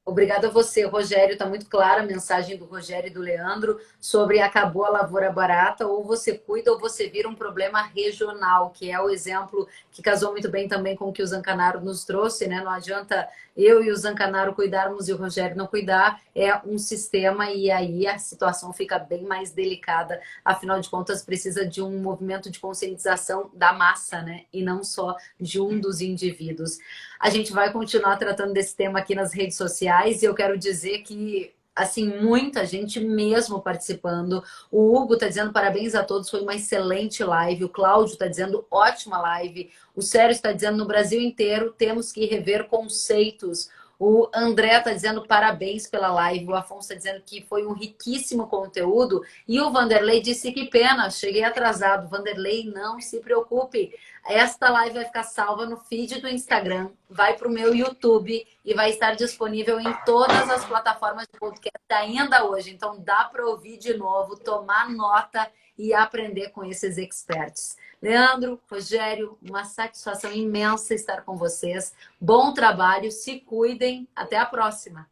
Obrigada a você, Rogério. Está muito clara a mensagem do Rogério e do Leandro sobre acabou a lavoura barata, ou você cuida ou você vira um problema regional, que é o exemplo que casou muito bem também com o que o Zancanaro nos trouxe, né? Não adianta eu e o Zancanaro cuidarmos e o Rogério não cuidar, é um sistema e aí a situação fica bem mais delicada. Afinal de contas, precisa de um movimento de conscientização da massa, né? E não só de um dos indivíduos. A gente vai continuar tratando desse tema aqui nas redes sociais e eu quero dizer que, assim, muita gente mesmo participando. O Hugo está dizendo parabéns a todos, foi uma excelente live. O Cláudio está dizendo ótima live. O Sérgio está dizendo no Brasil inteiro temos que rever conceitos. O André está dizendo parabéns pela live. O Afonso está dizendo que foi um riquíssimo conteúdo. E o Vanderlei disse que pena, cheguei atrasado. Vanderlei, não se preocupe. Esta live vai ficar salva no feed do Instagram, vai para o meu YouTube e vai estar disponível em todas as plataformas de podcast ainda hoje. Então dá para ouvir de novo, tomar nota e aprender com esses experts. Leandro, Rogério, uma satisfação imensa estar com vocês. Bom trabalho, se cuidem. Até a próxima.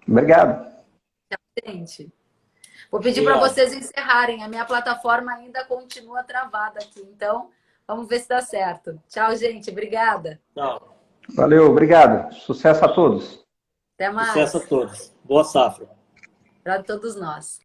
Obrigado. Tchau, gente. Vou pedir para vocês encerrarem. A minha plataforma ainda continua travada aqui. Então, vamos ver se dá certo. Tchau, gente. Obrigada. Tchau. Valeu, obrigado. Sucesso a todos. Até mais. Sucesso a todos. Boa safra. Para todos nós.